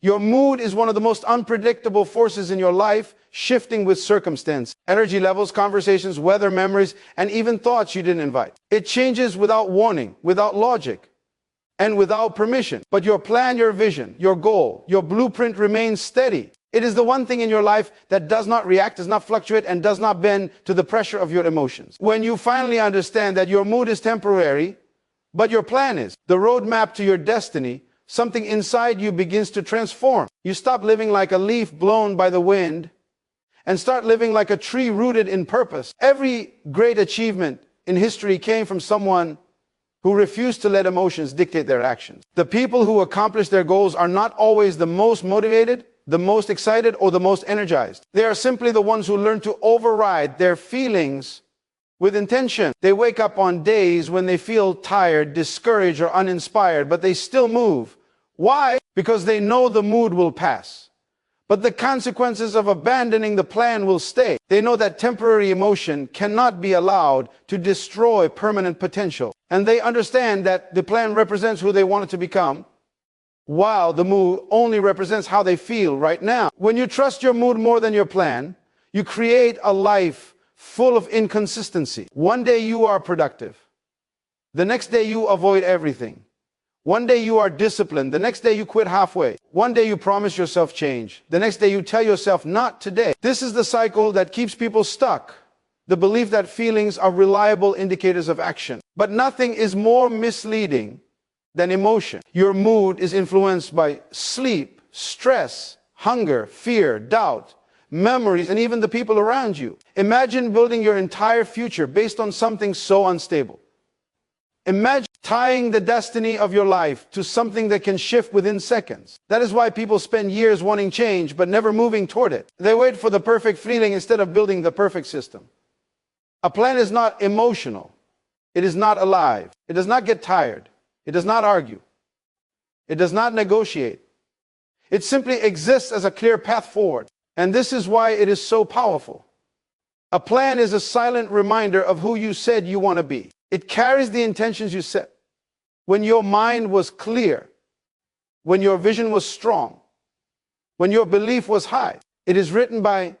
Your mood is one of the most unpredictable forces in your life, shifting with circumstance, energy levels, conversations, weather, memories, and even thoughts you didn't invite. It changes without warning, without logic, and without permission. But your plan, your vision, your goal, your blueprint remains steady. It is the one thing in your life that does not react, does not fluctuate, and does not bend to the pressure of your emotions. When you finally understand that your mood is temporary, but your plan is the roadmap to your destiny, something inside you begins to transform. You stop living like a leaf blown by the wind and start living like a tree rooted in purpose. Every great achievement in history came from someone who refused to let emotions dictate their actions. The people who accomplish their goals are not always the most motivated, the most excited, or the most energized. They are simply the ones who learn to override their feelings with intention. They wake up on days when they feel tired, discouraged, or uninspired, but they still move. Why? Because they know the mood will pass, but the consequences of abandoning the plan will stay. They know that temporary emotion cannot be allowed to destroy permanent potential. And they understand that the plan represents who they want it to become, while the mood only represents how they feel right now. When you trust your mood more than your plan, you create a life full of inconsistency. One day you are productive. The next day you avoid everything. One day you are disciplined. The next day you quit halfway. One day you promise yourself change. The next day you tell yourself not today. This is the cycle that keeps people stuck. The belief that feelings are reliable indicators of action. But nothing is more misleading than emotion. Your mood is influenced by sleep, stress, hunger, fear, doubt, memories, and even the people around you. Imagine building your entire future based on something so unstable. Imagine tying the destiny of your life to something that can shift within seconds. That is why people spend years wanting change but never moving toward it. They wait for the perfect feeling instead of building the perfect system. A plan is not emotional. It is not alive. It does not get tired. It does not argue. It does not negotiate. It simply exists as a clear path forward. And this is why it is so powerful. A plan is a silent reminder of who you said you want to be. It carries the intentions you set. When your mind was clear, when your vision was strong, when your belief was high. It is written by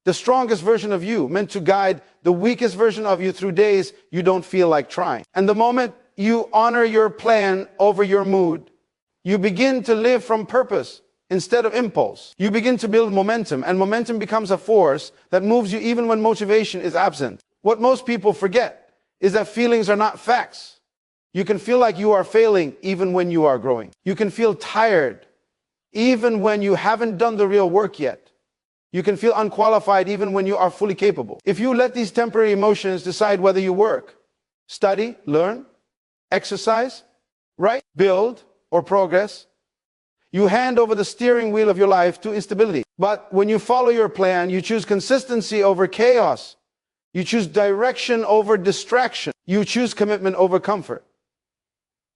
the strongest version of you, meant to guide the weakest version of you through days you don't feel like trying. And the moment you honor your plan over your mood, you begin to live from purpose instead of impulse. You begin to build momentum, and momentum becomes a force that moves you even when motivation is absent. What most people forget is that feelings are not facts. You can feel like you are failing even when you are growing. You can feel tired even when you haven't done the real work yet. You can feel unqualified even when you are fully capable. If you let these temporary emotions decide whether you work, study, learn, exercise, write, build, or progress, you hand over the steering wheel of your life to instability. But when you follow your plan, you choose consistency over chaos. You choose direction over distraction. You choose commitment over comfort.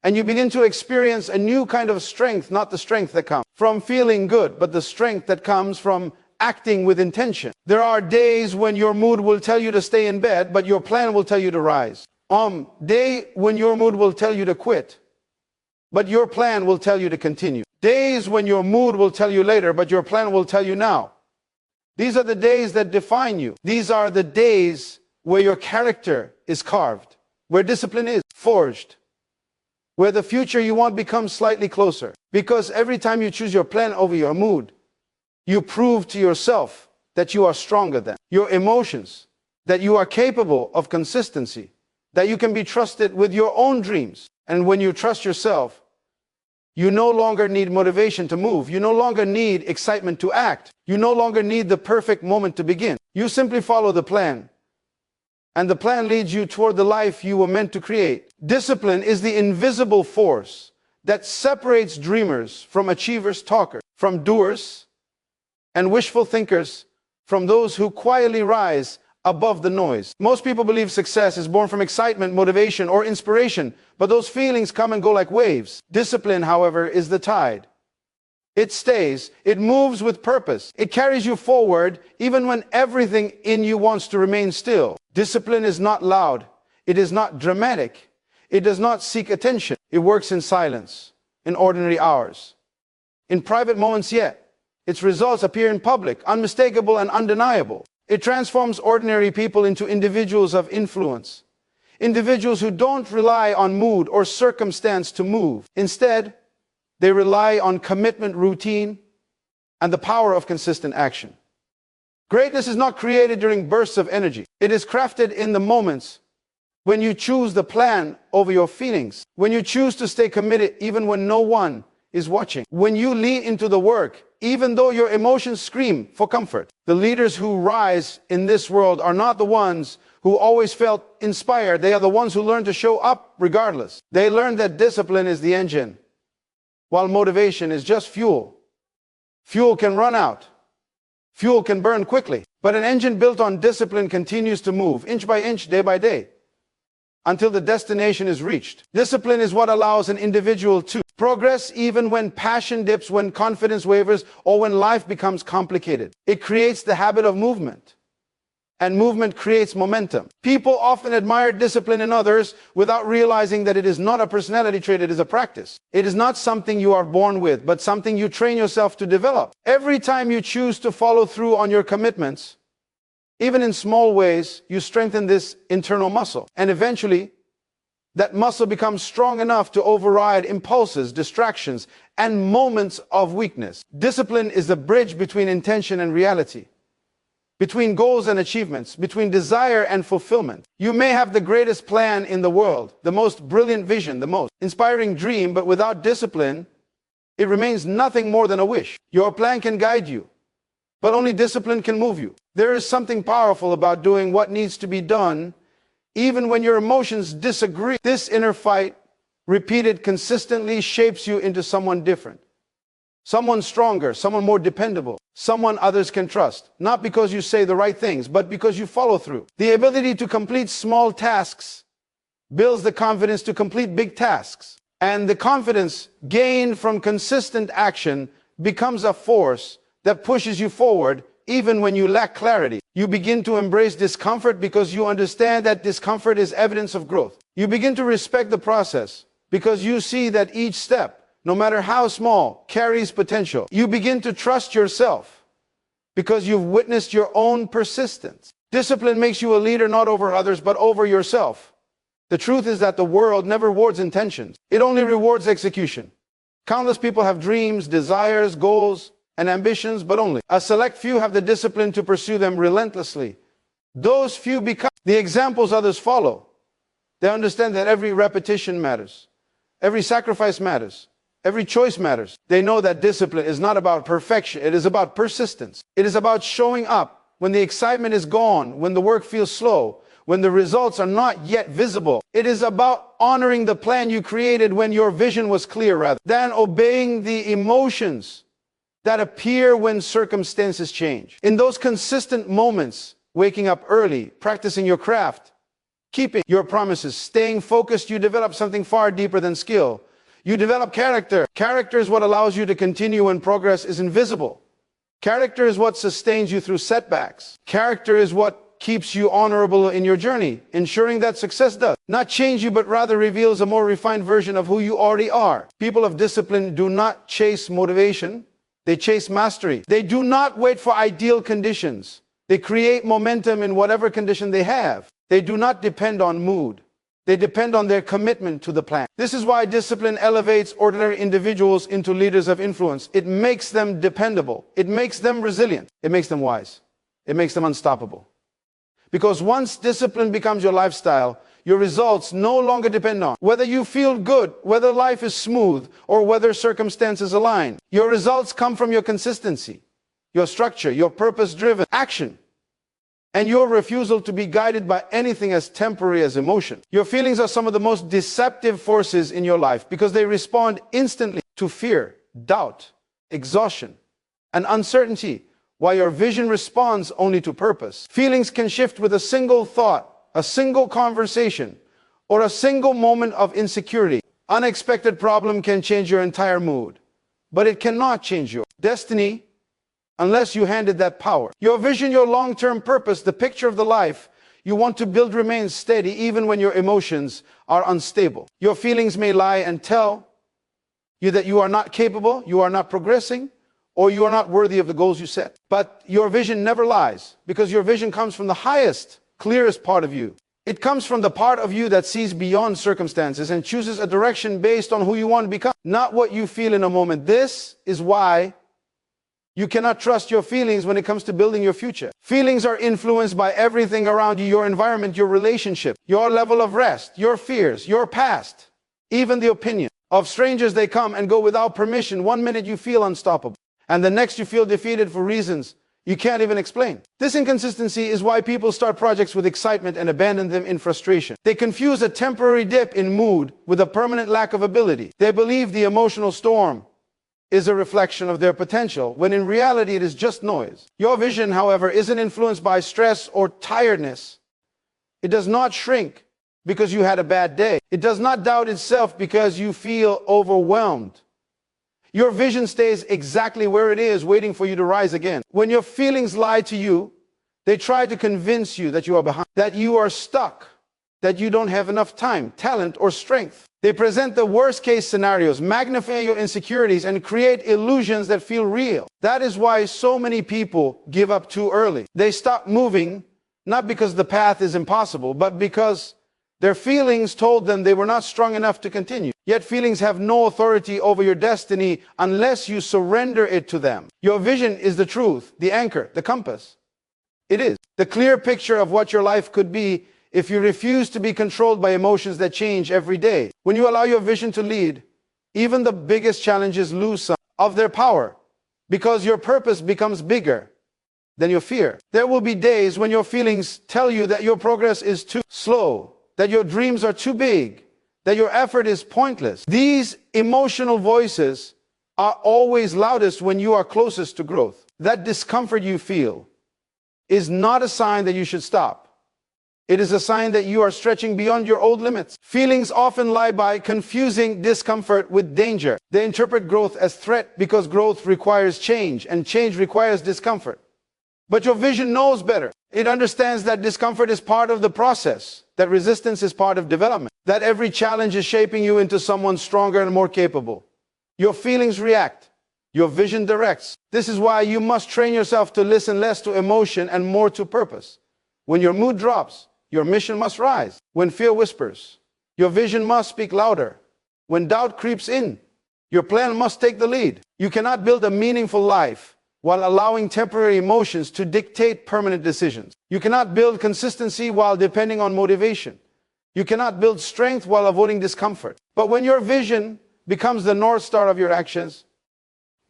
And you begin to experience a new kind of strength, not the strength that comes from feeling good, but the strength that comes from acting with intention. There are days when your mood will tell you to stay in bed, but your plan will tell you to rise. Day when your mood will tell you to quit, but your plan will tell you to continue. Days when your mood will tell you later, but your plan will tell you now. These are the days that define you. These are the days where your character is carved, where discipline is forged, where the future you want becomes slightly closer. Because every time you choose your plan over your mood, you prove to yourself that you are stronger than your emotions, that you are capable of consistency, that you can be trusted with your own dreams. And when you trust yourself, you no longer need motivation to move. You no longer need excitement to act. You no longer need the perfect moment to begin. You simply follow the plan. And the plan leads you toward the life you were meant to create. Discipline is the invisible force that separates dreamers from achievers, talkers, from doers and wishful thinkers, from those who quietly rise above the noise. Most people believe success is born from excitement, motivation, or inspiration, but those feelings come and go like waves. Discipline, however, is the tide. It stays, it moves with purpose. It carries you forward even when everything in you wants to remain still. Discipline is not loud. It is not dramatic. It does not seek attention. It works in silence, in ordinary hours. in private moments yet. Its results appear in public, unmistakable and undeniable. It transforms ordinary people into individuals of influence. Individuals who don't rely on mood or circumstance to move. Instead, they rely on commitment, routine, and the power of consistent action. Greatness is not created during bursts of energy. It is crafted in the moments when you choose the plan over your feelings, when you choose to stay committed even when no one is watching, when you lean into the work even though your emotions scream for comfort. The leaders who rise in this world are not the ones who always felt inspired. They are the ones who learn to show up regardless. They learn that discipline is the engine, while motivation is just fuel. Fuel can run out. Fuel can burn quickly. But an engine built on discipline continues to move, inch by inch, day by day, until the destination is reached. Discipline is what allows an individual to progress even when passion dips, when confidence wavers, or when life becomes complicated. It creates the habit of movement, and movement creates momentum. People often admire discipline in others without realizing that it is not a personality trait, it is a practice. It is not something you are born with, but something you train yourself to develop. Every time you choose to follow through on your commitments, even in small ways, you strengthen this internal muscle. And eventually, that muscle becomes strong enough to override impulses, distractions, and moments of weakness. Discipline is the bridge between intention and reality, between goals and achievements, between desire and fulfillment. You may have the greatest plan in the world, the most brilliant vision, the most inspiring dream, but without discipline, it remains nothing more than a wish. Your plan can guide you, but only discipline can move you. There is something powerful about doing what needs to be done, even when your emotions disagree. This inner fight, repeated consistently, shapes you into someone different. Someone stronger, someone more dependable, someone others can trust. Not because you say the right things, but because you follow through. The ability to complete small tasks builds the confidence to complete big tasks. And the confidence gained from consistent action becomes a force that pushes you forward even when you lack clarity. You begin to embrace discomfort because you understand that discomfort is evidence of growth. You begin to respect the process because you see that each step, no matter how small, carries potential. You begin to trust yourself because you've witnessed your own persistence. Discipline makes you a leader not over others, but over yourself. The truth is that the world never rewards intentions. It only rewards execution. Countless people have dreams, desires, goals, and ambitions, but only a select few have the discipline to pursue them relentlessly. Those few become the examples others follow. They understand that every repetition matters. Every sacrifice matters. Every choice matters. They know that discipline is not about perfection. It is about persistence. It is about showing up when the excitement is gone, when the work feels slow, when the results are not yet visible. It is about honoring the plan you created when your vision was clear, rather than obeying the emotions that appear when circumstances change. In those consistent moments, waking up early, practicing your craft, keeping your promises, staying focused, you develop something far deeper than skill. You develop character. Character is what allows you to continue when progress is invisible. Character is what sustains you through setbacks. Character is what keeps you honorable in your journey, ensuring that success does not change you, but rather reveals a more refined version of who you already are. People of discipline do not chase motivation. They chase mastery. They do not wait for ideal conditions. They create momentum in whatever condition they have. They do not depend on mood. They depend on their commitment to the plan. This is why discipline elevates ordinary individuals into leaders of influence. It makes them dependable. It makes them resilient. It makes them wise. It makes them unstoppable. Because once discipline becomes your lifestyle, your results no longer depend on whether you feel good, whether life is smooth, or whether circumstances align. Your results come from your consistency, your structure, your purpose-driven action, and your refusal to be guided by anything as temporary as emotion. Your feelings are some of the most deceptive forces in your life because they respond instantly to fear, doubt, exhaustion, and uncertainty, while your vision responds only to purpose. Feelings can shift with a single thought, a single conversation, or a single moment of insecurity. Unexpected problem can change your entire mood, but it cannot change your destiny unless you hand it that power. Your vision, your long-term purpose, the picture of the life you want to build remains steady even when your emotions are unstable. Your feelings may lie and tell, that you are not capable, you are not progressing, or you are not worthy of the goals you set. But your vision never lies, because your vision comes from the highest, clearest part of you. It comes from the part of you that sees beyond circumstances and chooses a direction based on who you want to become, not what you feel in a moment. This is why you cannot trust your feelings when it comes to building your future. Feelings are influenced by everything around you, your environment, your relationship, your level of rest, your fears, your past, even the opinion of strangers. They come and go without permission. One minute you feel unstoppable, and the next you feel defeated for reasons you can't even explain. This inconsistency is why people start projects with excitement and abandon them in frustration. They confuse a temporary dip in mood with a permanent lack of ability. They believe the emotional storm is a reflection of their potential, when in reality it is just noise. Your vision, however, isn't influenced by stress or tiredness. It does not shrink because you had a bad day. It does not doubt itself because you feel overwhelmed. Your vision stays exactly where it is, waiting for you to rise again. When your feelings lie to you, they try to convince you that you are behind, that you are stuck, that you don't have enough time, talent, or strength. They present the worst case scenarios, magnify your insecurities, and create illusions that feel real. That is why so many people give up too early. They stop moving, not because the path is impossible, but because their feelings told them they were not strong enough to continue. Yet feelings have no authority over your destiny unless you surrender it to them. Your vision is the truth, the anchor, the compass. It is the clear picture of what your life could be if you refuse to be controlled by emotions that change every day. When you allow your vision to lead, even the biggest challenges lose some of their power, because your purpose becomes bigger than your fear. There will be days when your feelings tell you that your progress is too slow, that your dreams are too big, that your effort is pointless. These emotional voices are always loudest when you are closest to growth. That discomfort you feel is not a sign that you should stop. It is a sign that you are stretching beyond your old limits. Feelings often lie by confusing discomfort with danger. They interpret growth as threat because growth requires change, and change requires discomfort. But your vision knows better. It understands that discomfort is part of the process, that resistance is part of development, that every challenge is shaping you into someone stronger and more capable. Your feelings react, your vision directs. This is why you must train yourself to listen less to emotion and more to purpose. When your mood drops, your mission must rise. When fear whispers, your vision must speak louder. When doubt creeps in, your plan must take the lead. You cannot build a meaningful life while allowing temporary emotions to dictate permanent decisions. You cannot build consistency while depending on motivation. You cannot build strength while avoiding discomfort. But when your vision becomes the North Star of your actions,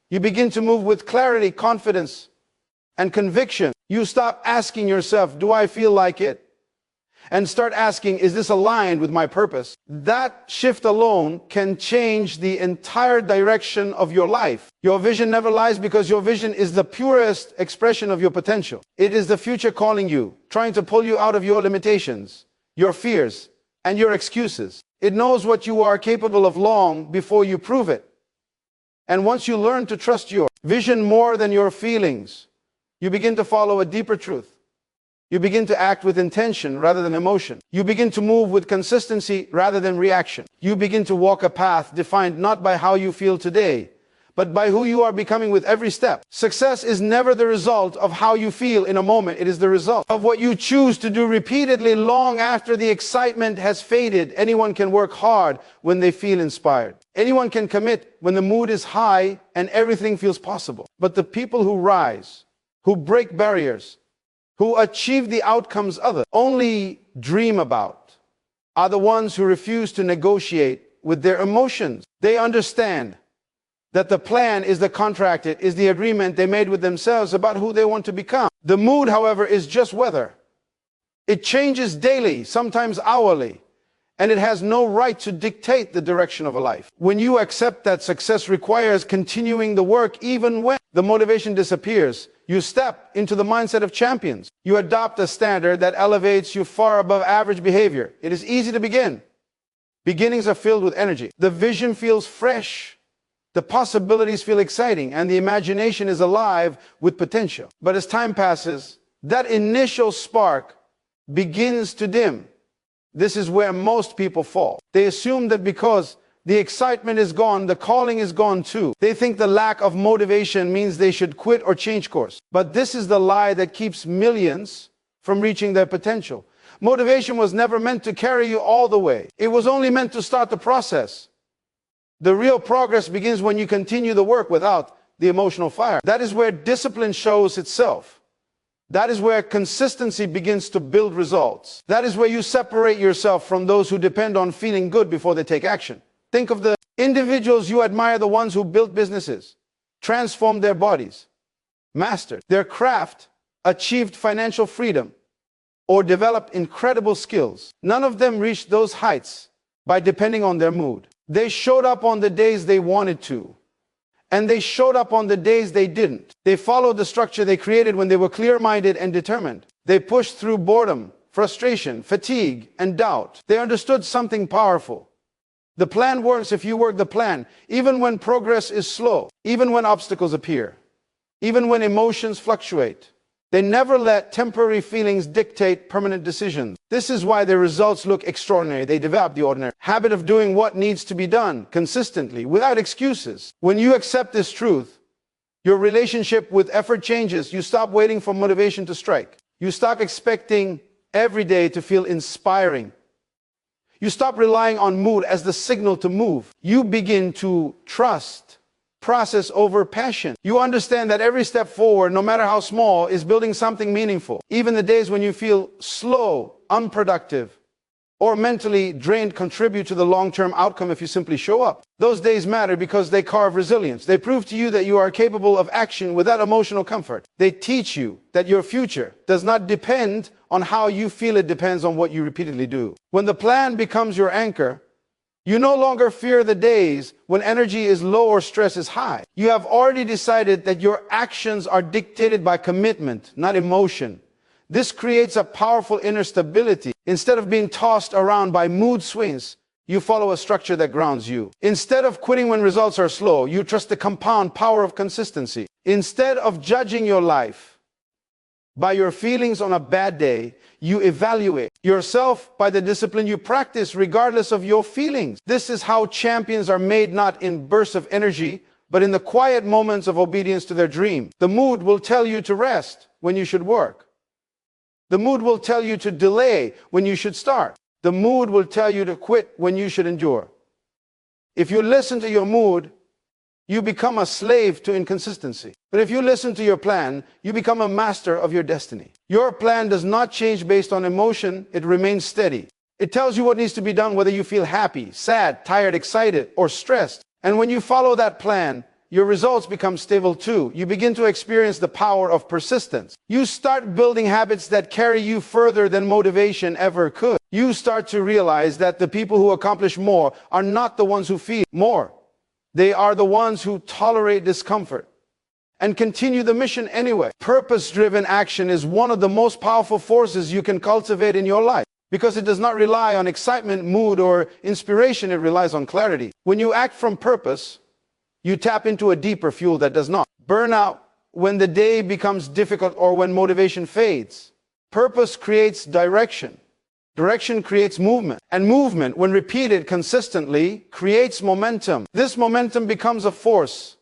you begin to move with clarity, confidence, and conviction. You stop asking yourself, do I feel like it? And start asking, is this aligned with my purpose? That shift alone can change the entire direction of your life. Your vision never lies because your vision is the purest expression of your potential. It is the future calling you, trying to pull you out of your limitations, your fears, and your excuses. It knows what you are capable of long before you prove it. And once you learn to trust your vision more than your feelings, you begin to follow a deeper truth. You begin to act with intention rather than emotion. You begin to move with consistency rather than reaction. You begin to walk a path defined not by how you feel today, but by who you are becoming with every step. Success is never the result of how you feel in a moment. It is the result of what you choose to do repeatedly long after the excitement has faded. Anyone can work hard when they feel inspired. Anyone can commit when the mood is high and everything feels possible. But the people who rise, who break barriers, who achieve the outcomes others only dream about, are the ones who refuse to negotiate with their emotions. They understand that the plan is the contract, it is the agreement they made with themselves about who they want to become. The mood, however, is just weather. It changes daily, sometimes hourly, and it has no right to dictate the direction of a life. When you accept that success requires continuing the work even when the motivation disappears, you step into the mindset of champions. You adopt a standard that elevates you far above average behavior. It is easy to begin. Beginnings are filled with energy. The vision feels fresh. The possibilities feel exciting, and the imagination is alive with potential. But as time passes, that initial spark begins to dim. This is where most people fall. They assume that because The excitement is gone, the calling is gone too. They think the lack of motivation means they should quit or change course. But this is the lie that keeps millions from reaching their potential. Motivation was never meant to carry you all the way. It was only meant to start the process. The real progress begins when you continue the work without the emotional fire. That is where discipline shows itself. That is where consistency begins to build results. That is where you separate yourself from those who depend on feeling good before they take action. Think of the individuals you admire, the ones who built businesses, transformed their bodies, mastered their craft, achieved financial freedom, or developed incredible skills. None of them reached those heights by depending on their mood. They showed up on the days they wanted to, and they showed up on the days they didn't. They followed the structure they created when they were clear-minded and determined. They pushed through boredom, frustration, fatigue, and doubt. They understood something powerful. The plan works if you work the plan, even when progress is slow, even when obstacles appear, even when emotions fluctuate. They never let temporary feelings dictate permanent decisions. This is why their results look extraordinary. They develop the ordinary habit of doing what needs to be done consistently, without excuses. When you accept this truth, your relationship with effort changes. You stop waiting for motivation to strike. You stop expecting every day to feel inspiring. You stop relying on mood as the signal to move. You begin to trust process over passion. You understand that every step forward, no matter how small, is building something meaningful. Even the days when you feel slow, unproductive, or mentally drained contribute to the long-term outcome if you simply show up. Those days matter because they carve resilience. They prove to you that you are capable of action without emotional comfort. They teach you that your future does not depend on how you feel, it depends on what you repeatedly do. When the plan becomes your anchor, you no longer fear the days when energy is low or stress is high. You have already decided that your actions are dictated by commitment, not emotion. This creates a powerful inner stability. Instead of being tossed around by mood swings, you follow a structure that grounds you. Instead of quitting when results are slow, you trust the compound power of consistency. Instead of judging your life by your feelings on a bad day, you evaluate yourself by the discipline you practice regardless of your feelings. This is how champions are made, not in bursts of energy, but in the quiet moments of obedience to their dream. The mood will tell you to rest when you should work. The mood will tell you to delay when you should start. The mood will tell you to quit when you should endure. If you listen to your mood, you become a slave to inconsistency. But if you listen to your plan, you become a master of your destiny. Your plan does not change based on emotion, it remains steady. It tells you what needs to be done, whether you feel happy, sad, tired, excited, or stressed. And when you follow that plan, your results become stable too. You begin to experience the power of persistence. You start building habits that carry you further than motivation ever could. You start to realize that the people who accomplish more are not the ones who feel more. They are the ones who tolerate discomfort and continue the mission anyway. Purpose-driven action is one of the most powerful forces you can cultivate in your life because it does not rely on excitement, mood, or inspiration. It relies on clarity. When you act from purpose, you tap into a deeper fuel that does not burn out when the day becomes difficult or when motivation fades. Purpose creates direction. Direction creates movement, and movement, when repeated consistently, creates momentum. This momentum becomes a force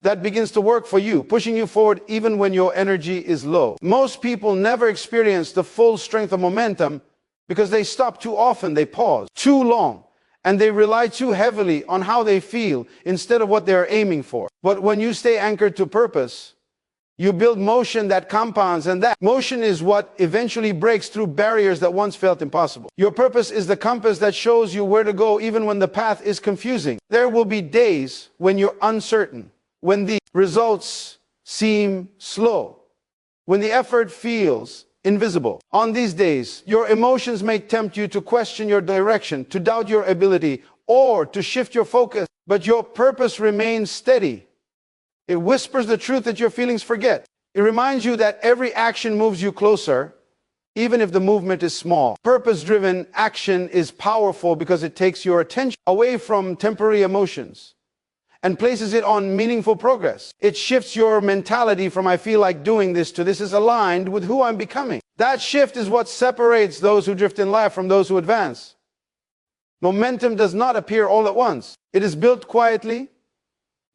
that begins to work for you, pushing you forward even when your energy is low. Most people never experience the full strength of momentum because they stop too often, they pause too long, and they rely too heavily on how they feel instead of what they are aiming for. But when you stay anchored to purpose, you build motion that compounds, and that motion is what eventually breaks through barriers that once felt impossible. Your purpose is the compass that shows you where to go even when the path is confusing. There will be days when you're uncertain, when the results seem slow, when the effort feels invisible. On these days, your emotions may tempt you to question your direction, to doubt your ability, or to shift your focus, but your purpose remains steady. It whispers the truth that your feelings forget. It reminds you that every action moves you closer, even if the movement is small. Purpose-driven action is powerful because it takes your attention away from temporary emotions and places it on meaningful progress. It shifts your mentality from "I feel like doing this" to "this is aligned with who I'm becoming." That shift is what separates those who drift in life from those who advance. Momentum does not appear all at once. It is built quietly,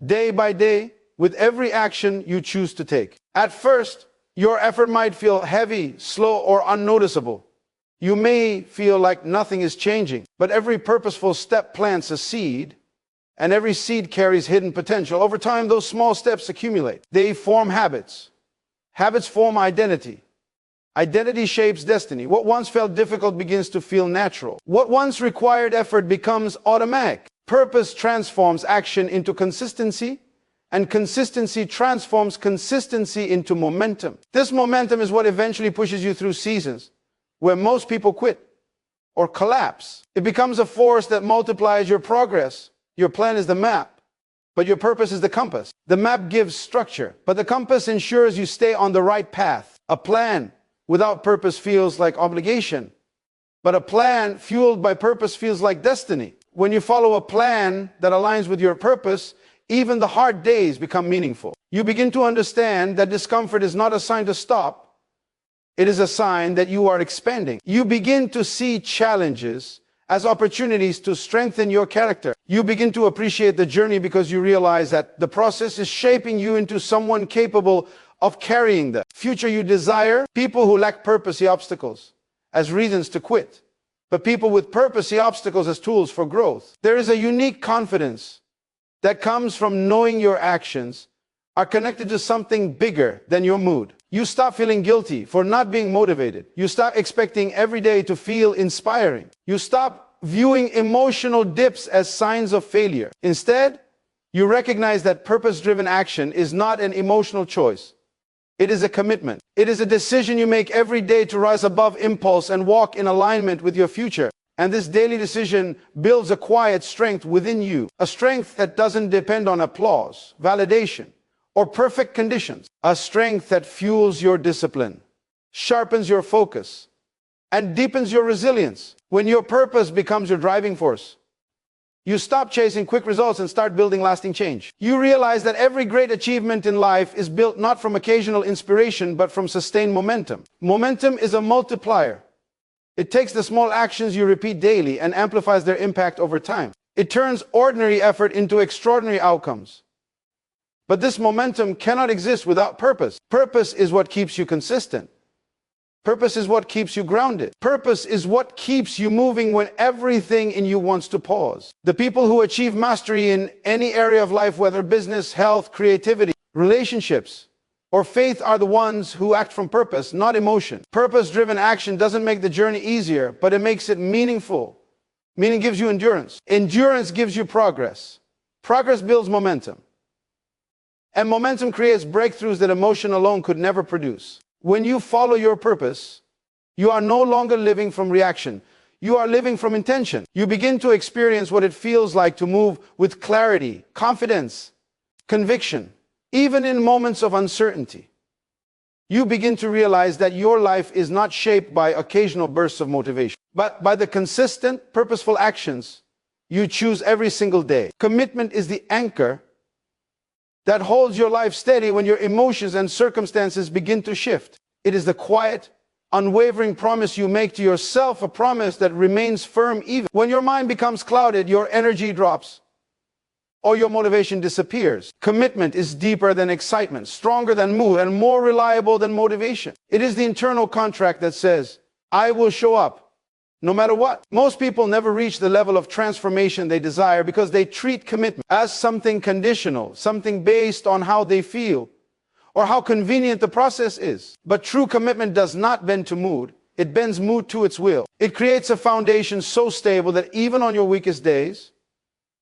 day by day, with every action you choose to take. At first, your effort might feel heavy, slow, or unnoticeable. You may feel like nothing is changing, but every purposeful step plants a seed, and every seed carries hidden potential. Over time, those small steps accumulate. They form habits. Habits form identity. Identity shapes destiny. What once felt difficult begins to feel natural. What once required effort becomes automatic. Purpose transforms action into consistency, and consistency transforms consistency into momentum. This momentum is what eventually pushes you through seasons where most people quit or collapse. It becomes a force that multiplies your progress. Your plan is the map, but your purpose is the compass. The map gives structure, but the compass ensures you stay on the right path. A plan without purpose feels like obligation, but a plan fueled by purpose feels like destiny. When you follow a plan that aligns with your purpose, even the hard days become meaningful. You begin to understand that discomfort is not a sign to stop. It is a sign that you are expanding. You begin to see challenges as opportunities to strengthen your character. You begin to appreciate the journey because you realize that the process is shaping you into someone capable of carrying the future you desire. People who lack purpose see obstacles as reasons to quit, but people with purpose see obstacles as tools for growth. There is a unique confidence that comes from knowing your actions are connected to something bigger than your mood. You stop feeling guilty for not being motivated. You stop expecting every day to feel inspiring. You stop viewing emotional dips as signs of failure. Instead, you recognize that purpose-driven action is not an emotional choice. It is a commitment. It is a decision you make every day to rise above impulse and walk in alignment with your future. And this daily decision builds a quiet strength within you, a strength that doesn't depend on applause, validation, or perfect conditions, a strength that fuels your discipline, sharpens your focus, and deepens your resilience. When your purpose becomes your driving force, you stop chasing quick results and start building lasting change. You realize that every great achievement in life is built not from occasional inspiration, but from sustained momentum. Momentum is a multiplier. It takes the small actions you repeat daily and amplifies their impact over time. It turns ordinary effort into extraordinary outcomes. But this momentum cannot exist without purpose. Purpose is what keeps you consistent. Purpose is what keeps you grounded. Purpose is what keeps you moving when everything in you wants to pause. The people who achieve mastery in any area of life, whether business, health, creativity, relationships, or faith, are the ones who act from purpose, not emotion. Purpose-driven action doesn't make the journey easier, but it makes it meaningful. Meaning gives you endurance. Endurance gives you progress. Progress builds momentum. And momentum creates breakthroughs that emotion alone could never produce. When you follow your purpose, you are no longer living from reaction. You are living from intention. You begin to experience what it feels like to move with clarity, confidence, conviction, even in moments of uncertainty. You begin to realize that your life is not shaped by occasional bursts of motivation, but by the consistent, purposeful actions you choose every single day. Commitment is the anchor that holds your life steady when your emotions and circumstances begin to shift. It is the quiet, unwavering promise you make to yourself, a promise that remains firm even when your mind becomes clouded, your energy drops, or your motivation disappears. Commitment is deeper than excitement, stronger than mood, and more reliable than motivation. It is the internal contract that says, I will show up no matter what. Most people never reach the level of transformation they desire because they treat commitment as something conditional, something based on how they feel or how convenient the process is. But true commitment does not bend to mood. It bends mood to its will. It creates a foundation so stable that even on your weakest days,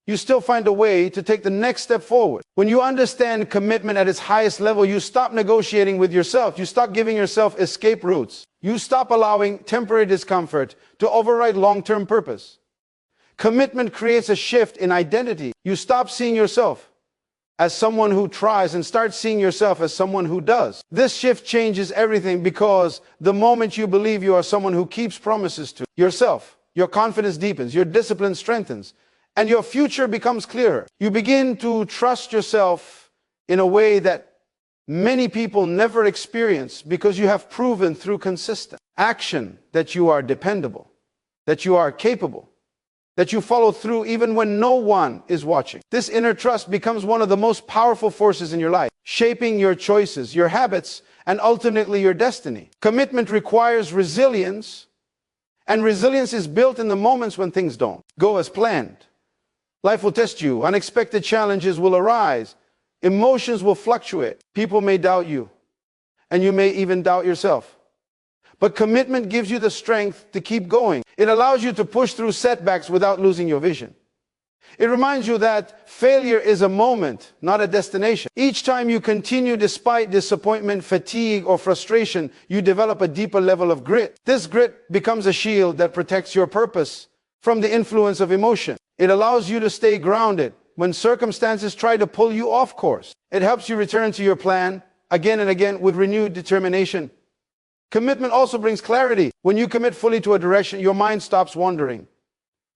you still find a way to take the next step forward. When you understand commitment at its highest level, you stop negotiating with yourself. You stop giving yourself escape routes. You stop allowing temporary discomfort to override long-term purpose. Commitment creates a shift in identity. You stop seeing yourself as someone who tries and start seeing yourself as someone who does. This shift changes everything because the moment you believe you are someone who keeps promises to yourself, your confidence deepens, your discipline strengthens, and your future becomes clearer. You begin to trust yourself in a way that many people never experience because you have proven through consistent action that you are dependable, that you are capable, that you follow through even when no one is watching. This inner trust becomes one of the most powerful forces in your life, shaping your choices, your habits, and ultimately your destiny. Commitment requires resilience, and resilience is built in the moments when things don't go as planned. Life will test you, unexpected challenges will arise, emotions will fluctuate, people may doubt you, and you may even doubt yourself. But commitment gives you the strength to keep going. It allows you to push through setbacks without losing your vision. It reminds you that failure is a moment, not a destination. Each time you continue despite disappointment, fatigue, or frustration, you develop a deeper level of grit. This grit becomes a shield that protects your purpose from the influence of emotion. It allows you to stay grounded when circumstances try to pull you off course. It helps you return to your plan again and again with renewed determination. Commitment also brings clarity. When you commit fully to a direction, your mind stops wandering.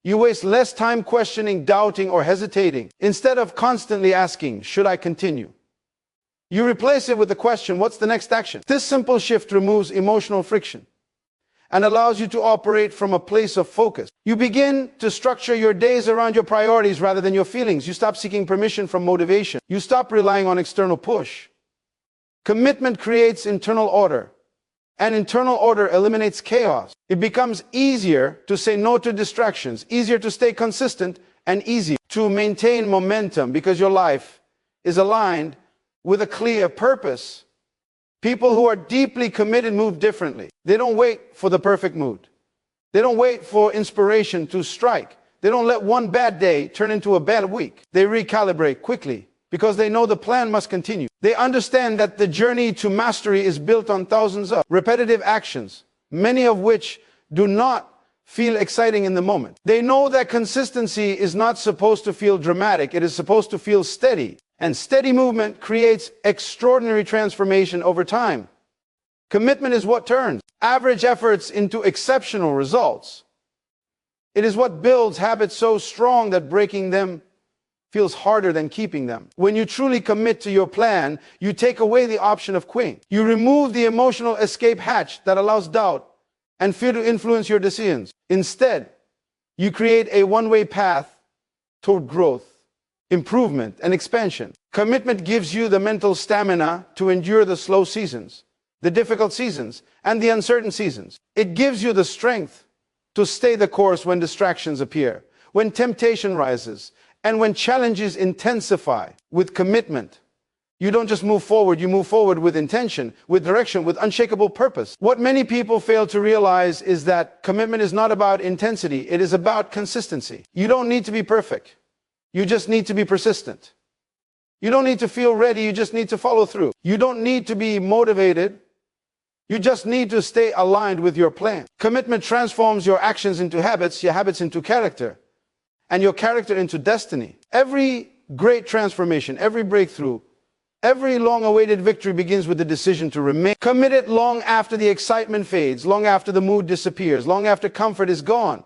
You waste less time questioning, doubting, or hesitating. Instead of constantly asking, should I continue? You replace it with the question, what's the next action? This simple shift removes emotional friction and allows you to operate from a place of focus. You begin to structure your days around your priorities rather than your feelings. You stop seeking permission from motivation. You stop relying on external push. Commitment creates internal order, and internal order eliminates chaos. It becomes easier to say no to distractions, easier to stay consistent, and easier to maintain momentum because your life is aligned with a clear purpose. People who are deeply committed move differently. They don't wait for the perfect mood. They don't wait for inspiration to strike. They don't let one bad day turn into a bad week. They recalibrate quickly because they know the plan must continue. They understand that the journey to mastery is built on thousands of repetitive actions, many of which do not feel exciting in the moment. They know that consistency is not supposed to feel dramatic. It is supposed to feel steady. And steady movement creates extraordinary transformation over time. Commitment is what turns average efforts into exceptional results. It is what builds habits so strong that breaking them feels harder than keeping them. When you truly commit to your plan, you take away the option of quitting. You remove the emotional escape hatch that allows doubt and fear to influence your decisions. Instead, you create a one-way path toward growth, improvement, and expansion. Commitment gives you the mental stamina to endure the slow seasons, the difficult seasons, and the uncertain seasons. It gives you the strength to stay the course when distractions appear, when temptation rises, and when challenges intensify. With commitment, you don't just move forward, you move forward with intention, with direction, with unshakable purpose. What many people fail to realize is that commitment is not about intensity, it is about consistency. You don't need to be perfect. You just need to be persistent. You don't need to feel ready, you just need to follow through. You don't need to be motivated. You just need to stay aligned with your plan. Commitment transforms your actions into habits, your habits into character, and your character into destiny. Every great transformation, every breakthrough, every long-awaited victory begins with the decision to remain committed long after the excitement fades, long after the mood disappears, long after comfort is gone.